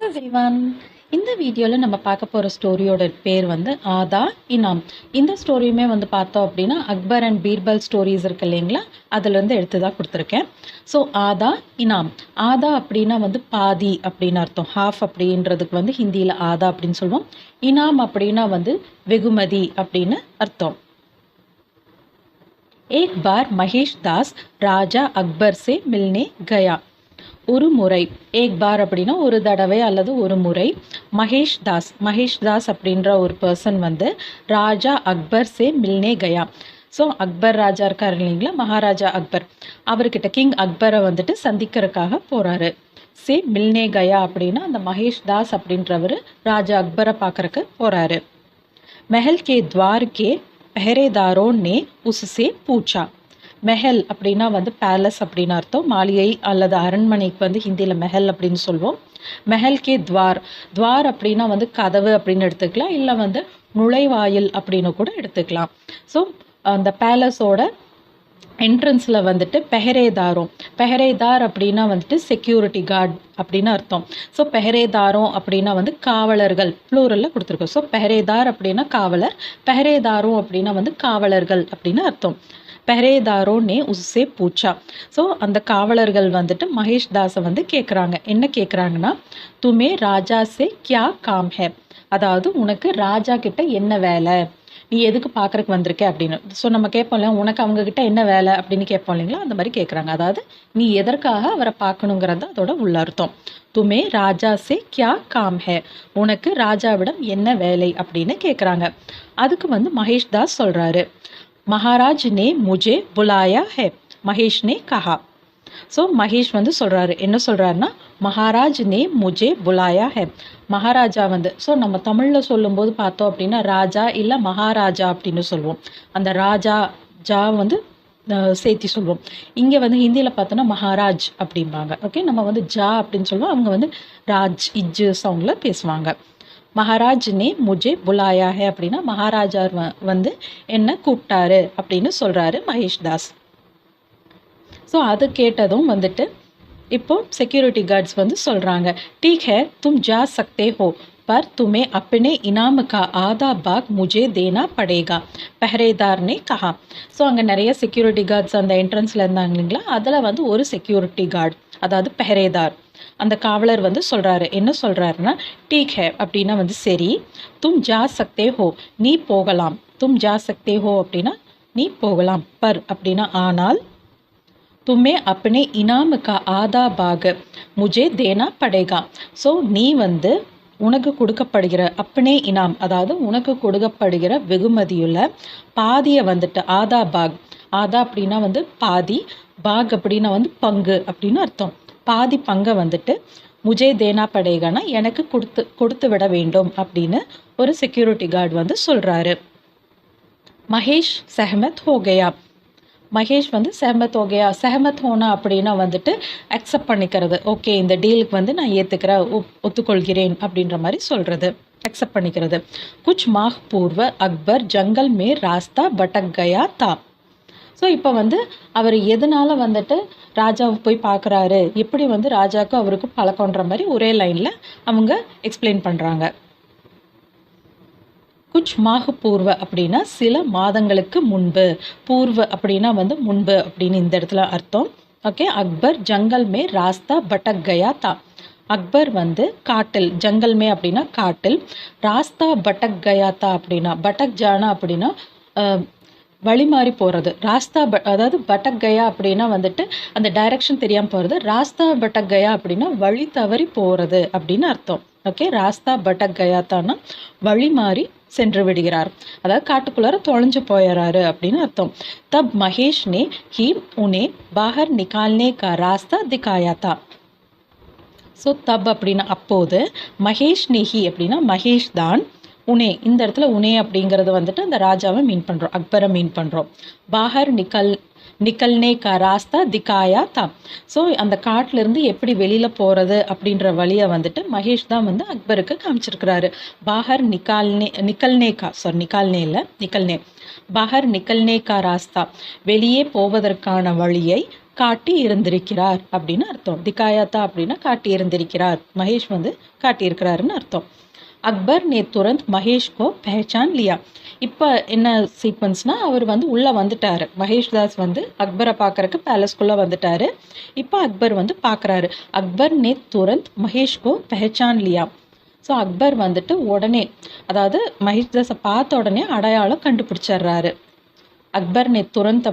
Everyone. இந்த வீடியோவில் நம்ம பார்க்க போகிற ஸ்டோரியோட பேர் வந்து ஆதா இனாம். இந்த ஸ்டோரியுமே வந்து பார்த்தோம் அப்படின்னா அக்பர் அண்ட் பீர்பல் ஸ்டோரிஸ் இருக்கு இல்லைங்களா, அதுலேருந்து எடுத்து தான் கொடுத்துருக்கேன். ஸோ ஆதா இனாம். ஆதா அப்படின்னா வந்து பாதி அப்படின்னு அர்த்தம். ஹாஃப் அப்படின்றதுக்கு வந்து ஹிந்தியில் ஆதா அப்படின்னு சொல்லுவோம். இனாம் அப்படின்னா வந்து வெகுமதி அப்படின்னு அர்த்தம். एक बार महेश दास राजा अकबर से मिलने गया. ஒரு முறை, ஏக் பார் அப்படின்னா ஒரு தடவை அல்லது ஒரு முறை. மகேஷ் தாஸ் அப்படின்ற ஒரு பர்சன் வந்து ராஜா அக்பர் சே மில்னே கயா. ஸோ அக்பர் ராஜா இருக்கார் இல்லைங்களா, மகாராஜா அக்பர், அவர்கிட்ட கிங் அக்பரை வந்துட்டு சந்திக்கிறதுக்காக போகிறாரு. சே மில்னே கயா அப்படின்னா அந்த மகேஷ் தாஸ் அப்படின்றவர் ராஜா அக்பரை பார்க்கறக்கு போகிறாரு. மெஹல் கே துவார் கே பெஹரேதாரோன் நே உஸ்ஸே பூச்சா. மெஹல் அப்படின்னா வந்து பேலஸ் அப்படின்னு அர்த்தம். மாளிகை அல்லது அரண்மனைக்கு வந்து ஹிந்தியில் மெஹல் அப்படின்னு சொல்லுவோம். மெஹல் கே துவார் அப்படின்னா வந்து கதவு அப்படின்னு எடுத்துக்கலாம், இல்லை வந்து நுழைவாயில் அப்படின்னு கூட எடுத்துக்கலாம். ஸோ அந்த பேலஸோட என்ட்ரன்ஸில் வந்துட்டு பெஹரேதார் அப்படின்னா வந்துட்டு செக்யூரிட்டி கார்டு அப்படின்னு அர்த்தம். ஸோ பெஹரேதாரோம் அப்படின்னா வந்து காவலர்கள், ப்ளூரலில் கொடுத்துருக்கோம். ஸோ பெஹரேதார் அப்படின்னா காவலர், பெஹரேதாரோம் அப்படின்னா வந்து காவலர்கள் அப்படின்னு அர்த்தம். பெஹரேதாரோன்னே உஸ்ஸே பூச்சா. ஸோ அந்த காவலர்கள் வந்துட்டு மகேஷ் தாஸை வந்து கேட்குறாங்க. என்ன கேட்குறாங்கன்னா, துமே ராஜா சே கியா காம் ஹே, அதாவது உனக்கு ராஜா கிட்ட என்ன வேலை, நீ எதுக்கு பார்க்குறக்கு வந்திருக்க அப்படின்னு. ஸோ நம்ம கேட்போம் இல்லையா, உனக்கு அவங்கக்கிட்ட என்ன வேலை அப்படின்னு கேட்போம் இல்லைங்களா, அந்த மாதிரி கேட்குறாங்க. அதாவது நீ எதற்காக அவரை பார்க்கணுங்கிறது அதோட உள்ள அர்த்தம். துமே ராஜா சே கியா காம் ஹே, உனக்கு ராஜாவிடம் என்ன வேலை அப்படின்னு கேட்குறாங்க. அதுக்கு வந்து மகேஷ் தாஸ் சொல்கிறாரு, महाराज ने मुझे बुलाया है, महेश ने कहा. ஸோ மகேஷ் வந்து சொல்கிறாரு, என்ன சொல்கிறாருன்னா, மகாராஜ் நே முஜே புலாயா ஹே. மகாராஜா வந்து, ஸோ நம்ம தமிழில் சொல்லும்போது பார்த்தோம் அப்படின்னா ராஜா இல்லை மகாராஜா அப்படின்னு சொல்லுவோம். அந்த ராஜா வந்து சேர்த்தி சொல்லுவோம். இங்கே வந்து ஹிந்தியில் பார்த்தோன்னா மகாராஜ் அப்படிம்பாங்க. ஓகே, நம்ம வந்து ஜா அப்படின்னு சொல்லுவோம், அவங்க வந்து ராஜ் இஜ்ஜு சவுண்டில் பேசுவாங்க. மகாராஜ் நே முஜே புலாயா ஹே அப்படின்னா மகாராஜா வந்து என்ன கூப்பிட்டாரு அப்படின்னு சொல்கிறாரு மகேஷ் தாஸ். ஸோ அது கேட்டதும் வந்துட்டு இப்போ செக்யூரிட்டி கார்ட்ஸ் வந்து சொல்கிறாங்க, ठीक है तुम जा सकते हो पर तुम्हें अपने इनाम का आधा भाग मुझे देना पड़ेगा, पहरेदार ने कहा. ஸோ அங்கே நிறைய செக்யூரிட்டி கார்ட்ஸ் அந்த என்ட்ரன்ஸில் இருந்தாங்க இல்லைங்களா, அதில் வந்து ஒரு செக்யூரிட்டி கார்டு, அதாவது பெஹரேதார், அந்த காவலர் வந்து சொல்கிறாரு, என்ன சொல்கிறாருன்னா, டீக் ஹே அப்படின்னா வந்து சரி, தும் ஜா சக்தே ஹோ, நீ போகலாம், தும் ஜா சக்தே ஹோ அப்படின்னா நீ போகலாம், பர் அப்படின்னா ஆனால், தும்மே அப்பனே இனாமுக்கா ஆதா பாக முஜே தேனா படேகா. ஸோ நீ வந்து உனக்கு கொடுக்கப்படுகிற அப்பனே இனாம், அதாவது உனக்கு கொடுக்கப்படுகிற வெகுமதியுள்ள பாதியை வந்துட்டு ஆதா அப்படின்னா வந்து பாதி, பாக் அப்படின்னா வந்து பங்கு அப்படின்னு அர்த்தம். பாதி பங்கை வந்துட்டு முஜே தேனா படேகானா எனக்கு கொடுத்து விட வேண்டும் அப்படின்னு ஒரு செக்யூரிட்டி கார்டு வந்து சொல்கிறாரு. மகேஷ் செஹமத் ஹோகயா. மகேஷ் வந்து செஹமத் ஹோனா அப்படின்னா வந்துட்டு அக்செப்ட் பண்ணிக்கிறது. ஓகே, இந்த டீலுக்கு வந்து நான் ஏற்றுக்கிறேன், ஒத்துக்கொள்கிறேன் அப்படின்ற மாதிரி சொல்கிறது, அக்செப்ட் பண்ணிக்கிறது. குச் மாஹ் பூர்வ அக்பர் ஜங்கல் மே ராஸ்தா பட்டக் கயா தா. ஸோ இப்போ வந்து அவர் எதனால வந்துட்டு ராஜாவை போய் பார்க்குறாரு, எப்படி வந்து ராஜாவுக்கு அவருக்கு பழக்கன்ற மாதிரி ஒரே லைனில் அவங்க எக்ஸ்பிளைன் பண்ணுறாங்க. குச் மாஹ் பூர்வ அப்படின்னா சில மாதங்களுக்கு முன்பு, பூர்வ அப்படின்னா வந்து முன்பு அப்படின்னு இந்த இடத்துல அர்த்தம். ஓகே, அக்பர் ஜங்கல் மே ராஸ்தா பட்டக் கயா தா. அக்பர் வந்து காட்டில், ஜங்கல் மே அப்படின்னா காட்டில், ராஸ்தா பட்டக் கயா தா அப்படின்னா பட்டக் ஜானா அப்படின்னா வழி மாறி போகிறது. ராஸ்தா அதாவது பட்டக் கயா அப்படின்னா வந்துட்டு அந்த டைரக்ஷன் தெரியாமல் போகிறது. ராஸ்தா பட்டக் கயா அப்படின்னா வழி தவறி போகிறது அப்படின்னு அர்த்தம். ஓகே, ராஸ்தா பட்டக் கயா தான்னா வழி மாறி சென்று விடுகிறார், அதாவது காட்டுக்குள்ளார தொலைஞ்சு போயிடறாரு அப்படின்னு அர்த்தம். தப் மகேஷ் நே ஹி உனே பாஹர் நிகால்னே கா ராஸ்தா திகாயா தா. ஸோ தப் அப்படின்னா அப்போது, மகேஷ் நெஹி அப்படின்னா மகேஷ் தான், உனே இந்த இடத்துல உனே அப்படிங்கிறது வந்துட்டு அந்த ராஜாவை மீன் பண்ணுறோம், அக்பரை மீன் பண்ணுறோம். பாஹர் நிக்கல்னே கா ராஸ்தா திகாயா தா. ஸோ அந்த காட்டிலேருந்து எப்படி வெளியில் போகிறது அப்படின்ற வழியை வந்துட்டு மகேஷ் தான் வந்து அக்பருக்கு காமிச்சிருக்கிறாரு. பாஹர் பாஹர் நிக்கல்னே கா ராஸ்தா, வெளியே போவதற்கான வழியை காட்டி இருந்திருக்கிறார் அப்படின்னு அர்த்தம். திகாயாத்தா அப்படின்னா காட்டி இருந்திருக்கிறார், மகேஷ் வந்து காட்டியிருக்கிறாருன்னு அர்த்தம். அக்பர் நே துரந்த் மகேஷ் கோ பெஹச்சான் லியா. இப்போ என்ன சீக்வன்ஸ்னால், அவர் வந்து உள்ளே வந்துட்டார். மகேஷ் தாஸ் வந்து அக்பரை பார்க்கறக்கு பேலஸ்குள்ளே வந்துட்டார். இப்போ அக்பர் வந்து பார்க்குறாரு. அக்பர் நே துரந்த் மகேஷ் கோ பெஹச்சான் லியா. ஸோ அக்பர் வந்துட்டு உடனே, அதாவது மகேஷ் தாஸை பார்த்த உடனே அடையாளம் கண்டுபிடிச்சிடுறாரு. அக்பர் நே துரந்த்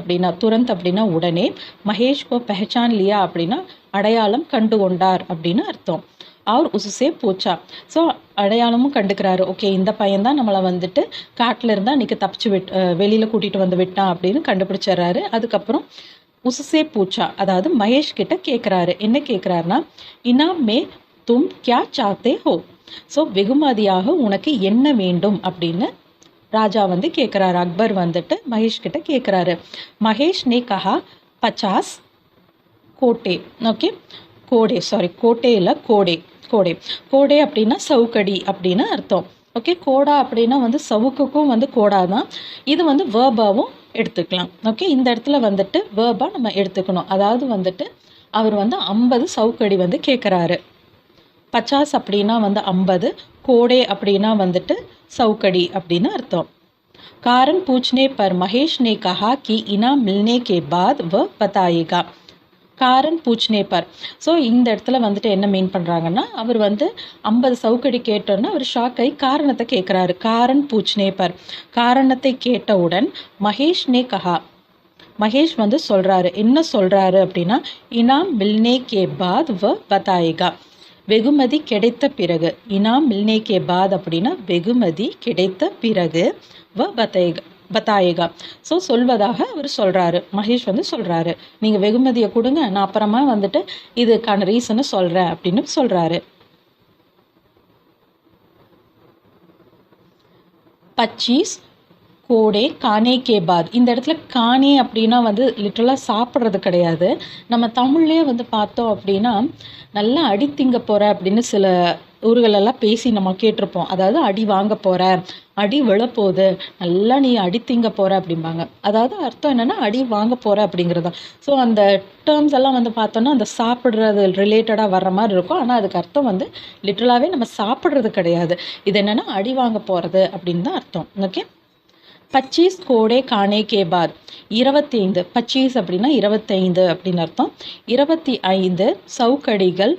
அப்படின்னா உடனே, மகேஷ் கோ பெஹச்சான் லியா அப்படின்னா அடையாளம் கண்டு கொண்டார் அப்படின்னு அர்த்தம். அவர் உசுசே பூச்சா. ஸோ அடையாளமும் கண்டுக்கிறாரு. ஓகே, இந்த பையன்தான் நம்மளை வந்துட்டு காட்டில் இருந்தால் அன்றைக்கி தப்பிச்சு வெளியில் கூட்டிகிட்டு வந்து விட்டான் அப்படின்னு கண்டுபிடிச்சிடுறாரு. அதுக்கப்புறம் உசுசே பூச்சா, அதாவது மகேஷ் கிட்ட கேட்குறாரு. என்ன கேட்குறாருனா, இனாம் மே தும் கியா சாத்தே ஹோ. ஸோ வெகுமதியாக உனக்கு என்ன வேண்டும் அப்படின்னு ராஜா வந்து கேட்குறாரு. அக்பர் வந்துட்டு மகேஷ் கிட்ட கேட்குறாரு. மகேஷ் நே கஹா 50 கோட்டே. ஓகே, கோட்டே இல்லை, கோடே அப்படின்னா சவுக்கடி அப்படின்னு அர்த்தம். ஓகே, கோடா அப்படின்னா வந்து சவுக்குக்கும் வந்து கோடா தான். இது வந்து வேர்பாவும் எடுத்துக்கலாம். ஓகே, இந்த இடத்துல வந்துட்டு வேர்பாக நம்ம எடுத்துக்கணும். அதாவது வந்துட்டு அவர் வந்து 50 சவுக்கடி வந்து கேட்குறாரு. 50 அப்படின்னா வந்து 50, கோடே அப்படின்னா வந்துட்டு சவுக்கடி அப்படின்னு அர்த்தம். कारण पूछने पर महेश ने कहा कि इनाम मिलने के बाद वह बताएगा. காரன் பூச்னே பர். ஸோ இந்த இடத்துல வந்துட்டு என்ன மீன் பண்ணுறாங்கன்னா, அவர் வந்து 50 சவுக்கடி கேட்டோன்னா அவர் ஷாக் ஆகி காரணத்தை கேட்குறாரு. காரன் பூச்னே பர், காரணத்தை கேட்டவுடன் மகேஷ்னே கஹா, மகேஷ் வந்து சொல்கிறாரு. என்ன சொல்கிறாரு அப்படின்னா, இனாம் மில்னே கே பாத் வ பதாயேகா. வெகுமதி கிடைத்த பிறகு. இனாம் மில்னே கே பாத் அப்படின்னா வெகுமதி கிடைத்த பிறகு வ பதாயேகா. ஸோ சொல்வதாக அவர் சொல்கிறாரு. மகேஷ் வந்து சொல்கிறாரு, நீங்கள் வெகுமதியை கொடுங்க, நான் அப்புறமா வந்துட்டு இதுக்கான ரீசனை சொல்கிறேன் அப்படின்னு சொல்கிறாரு. 25 கோடே கானே கே பாத். இந்த இடத்துல கானே அப்படின்னா வந்து லிட்டரலாக சாப்பிட்றது கிடையாது. நம்ம தமிழ்லேயே வந்து பார்த்தோம் அப்படின்னா, நல்லா அடி திங்க போகிற அப்படின்னு சில ஊர்களெல்லாம் பேசி நம்ம கேட்டிருப்போம். அதாவது அடி வாங்க போகிற, அடி விழப்போகுது, நல்லா நீ அடி திங்க போகிற அப்படிம்பாங்க. அதாவது அர்த்தம் என்னென்னா அடி வாங்க போகிற அப்படிங்கிறது தான். ஸோ அந்த டேர்ம்ஸ் எல்லாம் வந்து பார்த்தோன்னா அந்த சாப்பிட்றது ரிலேட்டடாக வர்ற மாதிரி இருக்கும். ஆனால் அதுக்கு அர்த்தம் வந்து லிட்டரலாகவே நம்ம சாப்பிட்றது கிடையாது. இது என்னென்னா அடி வாங்க போகிறது அப்படின்னு தான் அர்த்தம். ஓகே, 25 கோடே கானே கே பாத். 25, 25 அப்படின்னா 25 அப்படின்னு அர்த்தம். 25 சவுக்கடிகள்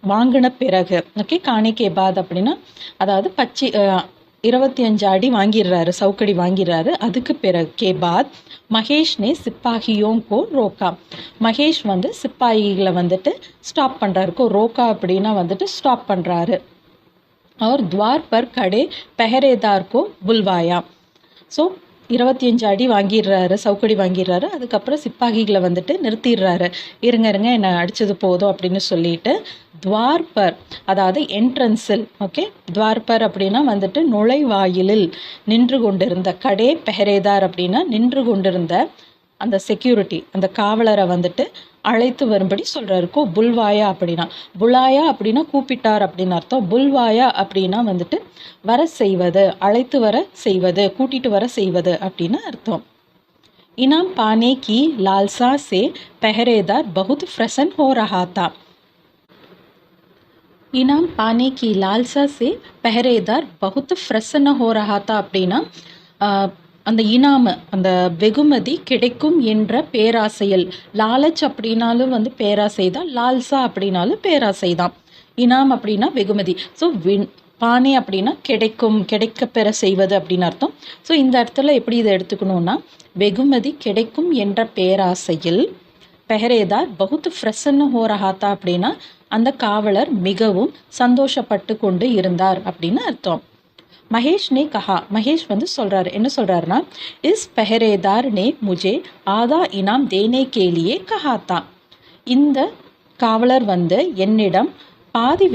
வாங்கின பிறகு. ஓகே, கானே கே பாத் அப்படின்னா அதாவது 25 அடி வாங்கிடுறாரு, சவுக்கடி வாங்கிடுறாரு. அதுக்கு பிறகு கே பாத் மகேஷ் நே சிப்பாகியோं को ரோக்கா. மகேஷ் வந்து சிப்பாயிகளை வந்துட்டு ஸ்டாப் பண்ணுறாரு. ரோக்கா அப்படின்னா வந்துட்டு ஸ்டாப் பண்ணுறாரு. அவர் துவார் பர் கடே பெஹரேதார் கோ புல்வாயா. ஸோ 25 அடி வாங்கிடுறாரு, சவுக்கடி வாங்கிடுறாரு. அதுக்கப்புறம் சிப்பாகிகளை வந்துட்டு நிறுத்திடுறாரு. இருங்க என்னை அடித்தது போதும் அப்படின்னு சொல்லிட்டு துவார்பர், அதாவது என்ட்ரன்ஸில். ஓகே, துவார்பர் அப்படின்னா வந்துட்டு நுழைவாயிலில் நின்று கொண்டிருந்த, கடே பெஹரேதார் அப்படின்னா நின்று கொண்டிருந்த அந்த செக்யூரிட்டி, அந்த காவலரை வந்துட்டு அழைத்து வரும்படி சொல்கிறாரு. புல்வாயா அப்படின்னா, புலாயா அப்படின்னா கூப்பிட்டார் அப்படின்னு அர்த்தம். புல்வாயா அப்படின்னா வந்துட்டு வர செய்வது, அழைத்து வர செய்வது, கூட்டிட்டு வர செய்வது அப்படின்னு அர்த்தம். इनाम पाने की लालसा से पहरेदार बहुत प्रसन्न हो रहा था. इनाम पाने की लालसा से पहरेदार बहुत प्रसन्न हो रहा था அப்படின்னா அந்த இனாம, அந்த வெகுமதி கிடைக்கும் என்ற பேராசையில். லாலச் அப்படின்னாலும் வந்து பேராசை தான், லால்சா அப்படின்னாலும் பேராசை தான். இனாம் அப்படின்னா வெகுமதி. ஸோ பானே அப்படின்னா கிடைக்கும், கிடைக்க பெற செய்வது அப்படின்னு அர்த்தம். ஸோ இந்த இடத்துல எப்படி இதை எடுத்துக்கணும்னா, வெகுமதி கிடைக்கும் என்ற பேராசையில் பெஹரேதார் பகுத் பிரசன்ன ஹோ ரஹாத்தா அப்படின்னா அந்த காவலர் மிகவும் சந்தோஷப்பட்டு கொண்டு இருந்தார் அப்படின்னு அர்த்தம். மகேஷ் நே கஹா, மகேஷ் வந்து சொல்கிறாரு. என்ன சொல்கிறாருன்னா, இஸ் பெஹரேதார் நே முஜே ஆதா இனாம் தேனே கேலியே கஹாத்தா. இந்த காவலர் வந்து என்னிடம் பாதி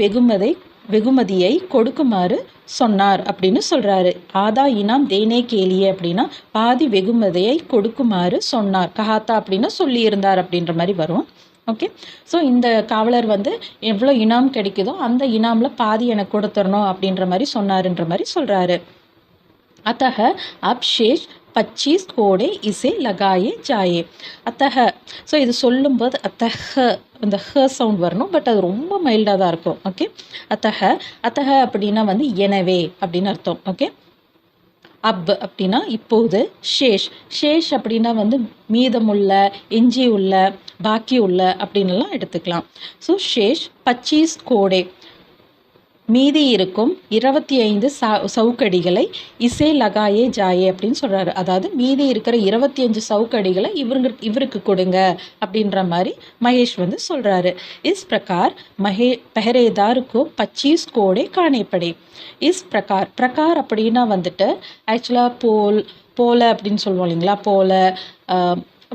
வெகுமதியை கொடுக்குமாறு சொன்னார் அப்படின்னு சொல்கிறாரு. ஆதா இனாம் தேனே கேலியே அப்படின்னா பாதி வெகுமதியை கொடுக்குமாறு சொன்னார். கஹாத்தா அப்படின்னா சொல்லியிருந்தார் அப்படின்ற மாதிரி வரும். ஓகே, ஸோ இந்த காவலர் வந்து எவ்வளோ இனாம் கிடைக்குதோ அந்த இனாமில் பாதி எனக்கு கொடுத்துடணும் அப்படின்ற மாதிரி சொன்னாருன்ற மாதிரி சொல்கிறாரு. அத்தக அப் शेष 25 கோடே இசே லகாயே ஜாயே. அத்தஹ. ஸோ இது சொல்லும்போது அத்தஹ இந்த ஹ சவுண்ட் வரணும். பட் அது ரொம்ப மைல்டாக தான் இருக்கும். ஓகே, அத்தஹ. அத்தஹ அப்படின்னா வந்து எனவே அப்படின்னு அர்த்தம். ஓகே, அப் அப்படின்னா இப்போது. ஷேஷ். ஷேஷ் அப்படின்னா வந்து மீதமுள்ள, எஞ்சி உள்ள, பாக்கி உள்ள அப்படின்னுலாம் எடுத்துக்கலாம். ஸோ ஷேஷ் 25 கோடே மீதி இருக்கும் 25 சவுக்கடிகளை இசே லகாயே ஜாயே அப்படின்னு சொல்கிறாரு. அதாவது மீதி இருக்கிற 25 சவுக்கடிகளை இவருக்கு கொடுங்க அப்படின்ற மாதிரி மகேஷ் வந்து சொல்கிறாரு. இஸ் பிரகார் பஹரேதாருக்கு 25 கோடே காணே படே. இஸ் பிரகார். பிரகார் அப்படின்னா வந்துட்டு ஆக்சுவலாக போல அப்படின்னு சொல்லுவோம் இல்லைங்களா, போல,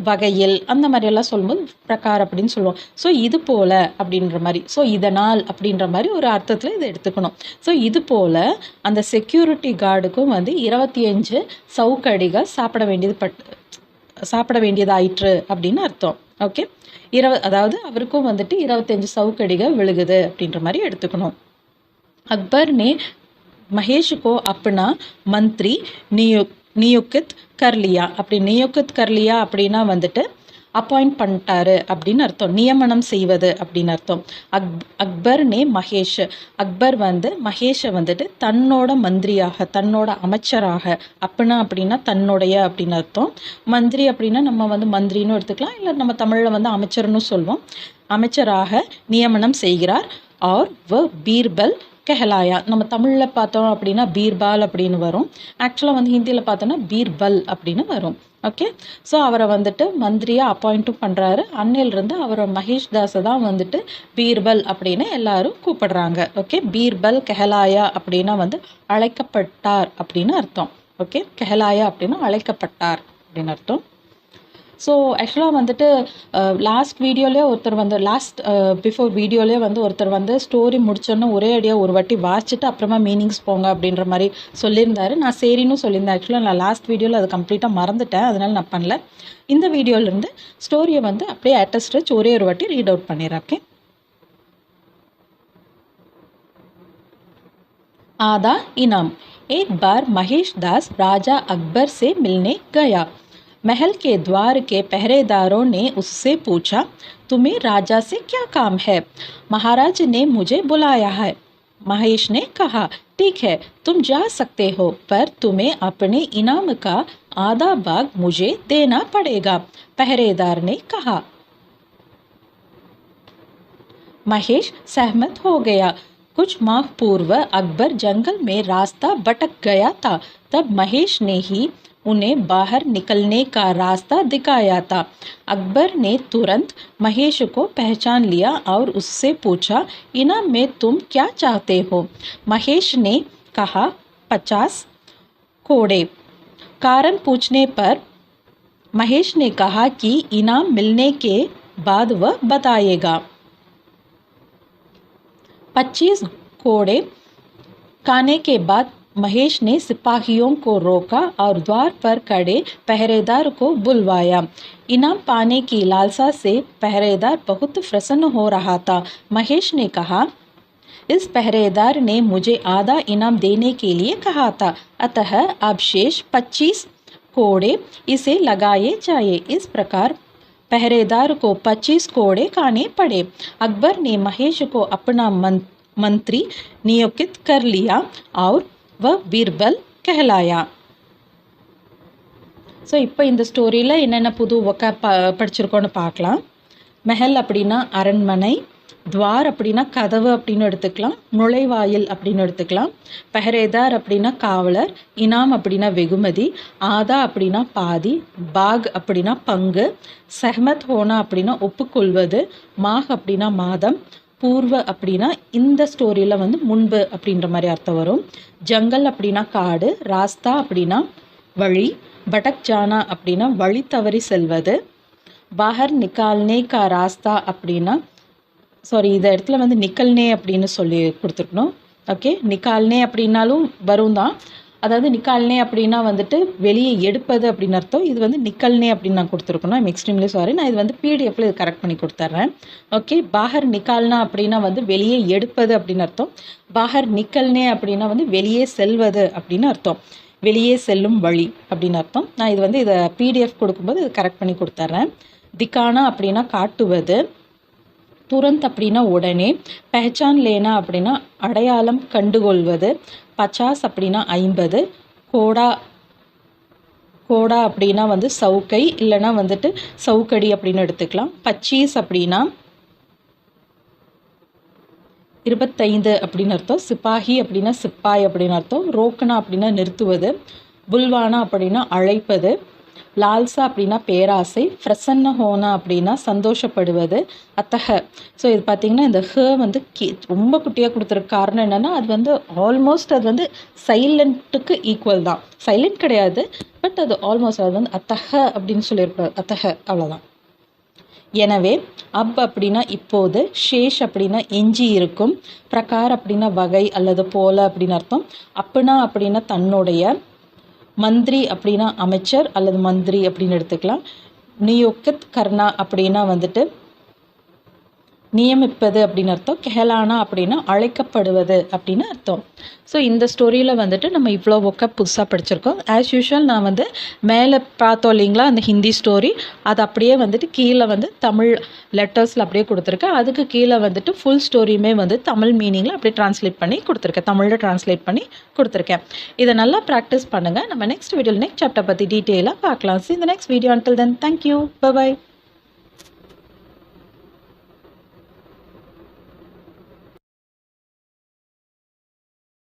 வகையில், அந்த மாதிரியெல்லாம் சொல்லும்போது பிரகார் அப்படின்னு சொல்லுவோம். ஸோ இது போல அப்படின்ற மாதிரி, ஸோ இதனால் அப்படின்ற மாதிரி ஒரு அர்த்தத்தில் இதை எடுத்துக்கணும். ஸோ இது போல் அந்த செக்யூரிட்டி கார்டுக்கும் வந்து 25 சவுக்கடிகள் சாப்பிட வேண்டியதாயிற்று அப்படின்னு அர்த்தம். ஓகே, அதாவது அவருக்கும் வந்துட்டு 25 சவுக்கடிகள் விழுகுது அப்படின்ற மாதிரி எடுத்துக்கணும். अकबर ने महेश को अपना मंत्री नियुक्त कर लिया. அப்படி நியுக்த் கர்லியா அப்படின்னா வந்துட்டு அப்பாயிண்ட் பண்ணிட்டாரு அப்படின்னு அர்த்தம். நியமனம் செய்வது அப்படின்னு அர்த்தம். அக்பர் நே மகேஷ். அக்பர் வந்து மகேஷை வந்துட்டு தன்னோட மந்திரியாக, தன்னோட அமைச்சராக, அப்படின்னா தன்னுடைய அப்படின்னு அர்த்தம். மந்திரி அப்படின்னா நம்ம வந்து மந்திரின்னு எடுத்துக்கலாம், இல்லை நம்ம தமிழில் வந்து அமைச்சர்னு சொல்லுவோம். அமைச்சராக நியமனம் செய்கிறார். और वह बीरबल कहलाया. நம்ம தமிழில் பார்த்தோம் அப்படின்னா பீர்பால் அப்படின்னு வரும். ஆக்சுவலாக வந்து ஹிந்தியில் பார்த்தோன்னா பீர்பல் அப்படின்னு வரும். ஓகே, ஸோ அவரை வந்துட்டு மந்திரியாக அப்பாயிண்ட்டும் பண்ணுறாரு. அன்னையிலிருந்து அவரை மகேஷ் தாஸை தான் வந்துட்டு பீர்பல் அப்படின்னு எல்லாரும் கூப்பிடுறாங்க. ஓகே, பீர்பல் கெஹலாயா அப்படின்னா வந்து அழைக்கப்பட்டார் அப்படின்னு அர்த்தம். ஓகே, கெஹலாயா அப்படின்னா அழைக்கப்பட்டார் அப்படின்னு அர்த்தம். ஸோ ஆக்சுவலாக வந்துட்டு லாஸ்ட் வீடியோலேயே ஒருத்தர் வந்து பிஃபோர் வீடியோலேயே வந்து ஒருத்தர் வந்து ஸ்டோரி முடிச்சோன்னு ஒரே அடியாக ஒரு வாட்டி வாசிச்சுட்டு அப்புறமா மீனிங்ஸ் போங்க அப்படின்ற மாதிரி சொல்லியிருந்தாரு. நான் சரின்னு சொல்லியிருந்தேன். ஆக்சுவலாக நான் லாஸ்ட் வீடியோவில் அது கம்ப்ளீட்டாக மறந்துட்டேன், அதனால நான் பண்ணல. இந்த வீடியோலேருந்து ஸ்டோரியை வந்து அப்படியே அட்டஸ்ட் ஒரே ஒரு வாட்டி ரீட் அவுட் பண்ணிடுறேன். ஓகே, आधा इनाम. एक बार महेश दास राजा अकबर से मिलने गया. महल के द्वार के पहरेदारों ने उससे पूछा, तुम्हें राजा से क्या काम है? महाराज ने मुझे बुलाया है. महेश ने कहा, ठीक है, तुम जा सकते हो, पर तुम्हें अपने इनाम का आधा भाग मुझे देना पड़ेगा. पहरेदार ने कहा. महेश सहमत हो गया. कुछ माह पूर्व अकबर जंगल में रास्ता भटक गया था. तब महेश ने ही उन्हें बाहर निकलने का रास्ता दिखाया था. अकबर ने तुरंत महेश को पहचान लिया और उससे पूछा, इनाम में तुम क्या चाहते हो? महेश ने कहा, 50 कोड़े. कारण पूछने पर महेश ने कहा कि इनाम मिलने के बाद वह बताएगा. 25 कोड़े खाने के बाद महेश ने सिपाहियों को रोका और द्वार पर खड़े पहरेदार को बुलवाया. इनाम पाने की लालसा से पहरेदार बहुत प्रसन्न हो रहा था. महेश ने कहा, इस पहरेदार ने मुझे आधा इनाम देने के लिए कहा था, अतः अब शेष 25 कोड़े इसे लगाए जाए. इस प्रकार पहरेदार को 25 कोड़े खाने पड़े. अकबर ने महेश को अपना मंत्री नियुक्त कर लिया और वह बीरबल कहलाया. ஸோ இப்போ இந்த ஸ்டோரியில் என்னென்ன புது படிச்சிருக்கோன்னு பார்க்கலாம். மெஹல் அப்படின்னா அரண்மனை, துவார் அப்படின்னா கதவு அப்படின்னு எடுத்துக்கலாம், நுழைவாயில் அப்படின்னு எடுத்துக்கலாம், பெஹரேதார் அப்படின்னா காவலர், இனாம் அப்படின்னா வெகுமதி, ஆதா அப்படின்னா பாதி, பாக் அப்படின்னா பங்கு, சஹ்மத் ஹோனா அப்படின்னா ஒப்புக்கொள்வது, மாஹ் அப்படின்னா மாதம், பூர்வ அப்படின்னா இந்த ஸ்டோரியில் வந்து முன்பு அப்படின்ற மாதிரி அர்த்தம் வரும், ஜங்கல் அப்படின்னா காடு, ராஸ்தா அப்படின்னா வழி, படக் ஜானா அப்படின்னா வழி தவறி செல்வது, பாஹர் நிக்கால்னே கா ராஸ்தா அப்படின்னா இந்த இடத்துல வந்து நிக்கல்னே அப்படின்னு சொல்லி கொடுத்துருக்கணும். ஓகே, நிக்கால்னே அப்படின்னாலும் வரும் தான். அதாவது நிக்கால்னே அப்படின்னா வந்துட்டு வெளியே எடுப்பது அப்படின்னு அர்த்தம். இது வந்து நிக்கல்னே அப்படின்னு நான் கொடுத்துருக்கணும். I'm extremely sorry. நான் இது வந்து பிடிஎஃப்ல இது கரெக்ட் பண்ணி கொடுத்துட்றேன். ஓகே, பாஹர் நிக்கால்னா அப்படின்னா வந்து வெளியே எடுப்பது அப்படின்னு அர்த்தம். பாஹர் நிக்கல்னே அப்படின்னா வந்து வெளியே செல்வது அப்படின்னு அர்த்தம். வெளியே செல்லும் வழி அப்படின்னு அர்த்தம். நான் இது வந்து இதை பிடிஎஃப் கொடுக்கும்போது இது கரெக்ட் பண்ணி கொடுத்துட்றேன். திக்கானா அப்படின்னா காட்டுவது, துரந்த் அப்படின்னா உடனே, பெஹச்சான் லேனா அப்படின்னா அடையாளம் கண்டுகொள்வது, 50 அப்படின்னா 50, கோடா கோடா அப்படின்னா வந்து சவுக்கை இல்லைன்னா வந்துட்டு சவுக்கடி அப்படின்னு எடுத்துக்கலாம். 25 அப்படின்னா 25 அப்படின்னு அர்த்தம். சிப்பாஹி அப்படின்னா சிப்பாய் அப்படின்னு அர்த்தம். ரோக்கனா அப்படின்னா நிறுத்துவது, புல்வானா அப்படின்னா அழைப்பது, லால்சா அப்படின்னா பேராசை, பிரசன்ன ஹோனா அப்படின்னா சந்தோஷப்படுவது, அத்தக. ஸோ இது பார்த்திங்கன்னா இந்த ஹ வந்து ரொம்ப குட்டியாக கொடுத்துருக்க காரணம் என்னென்னா அது வந்து ஆல்மோஸ்ட் அது வந்து சைலண்ட்டுக்கு ஈக்குவல் தான். சைலண்ட் கிடையாது, பட் அது ஆல்மோஸ்ட் அது வந்து அத்தக அப்படின்னு சொல்லியிருப்பார். அத்தக அவ்வளோதான். எனவே அப் அப்படின்னா இப்போது, ஷேஷ் அப்படின்னா எஞ்சி இருக்கும், பிரகார் அப்படின்னா வகை அல்லது போல அப்படின்னு அர்த்தம், அப்புனா அப்படின்னா தன்னுடைய, மந்திரி அப்படின்னா அமைச்சர் அல்லது மந்திரி அப்படின்னு எடுத்துக்கலாம், நியோக்கித் கர்னா அப்படின்னா வந்துட்டு நியமிப்பது அப்படின்னு அர்த்தம், கெஹலானா அப்படின்னா அழைக்கப்படுவது அப்படின்னு அர்த்தம். ஸோ இந்த ஸ்டோரியில் வந்துட்டு நம்ம இவ்வளோ ஒக்கப் புதுசாக படிச்சிருக்கோம். ஆஸ் யூஷுவல் நான் வந்து மேலே பார்த்தோம் இல்லைங்களா அந்த ஹிந்தி ஸ்டோரி, அது அப்படியே வந்துட்டு கீழே வந்து தமிழ் லெட்டர்ஸில் அப்படியே கொடுத்துருக்கேன். அதுக்கு கீழே வந்துட்டு ஃபுல் ஸ்டோரியுமே வந்து தமிழ் மீனிங்கில் அப்படியே ட்ரான்ஸ்லேட் பண்ணி கொடுத்துருக்கேன், தமிழில் ட்ரான்ஸ்லேட் பண்ணி கொடுத்துருக்கேன். இதை நல்லா ப்ராக்டிஸ் பண்ணுங்கள். நம்ம நெக்ஸ்ட் வீடியோவில் நெக்ஸ்ட் சாப்டர் பற்றி டீட்டெயிலாக பார்க்கலாம். சி இந்த next video. Until then thank you, by.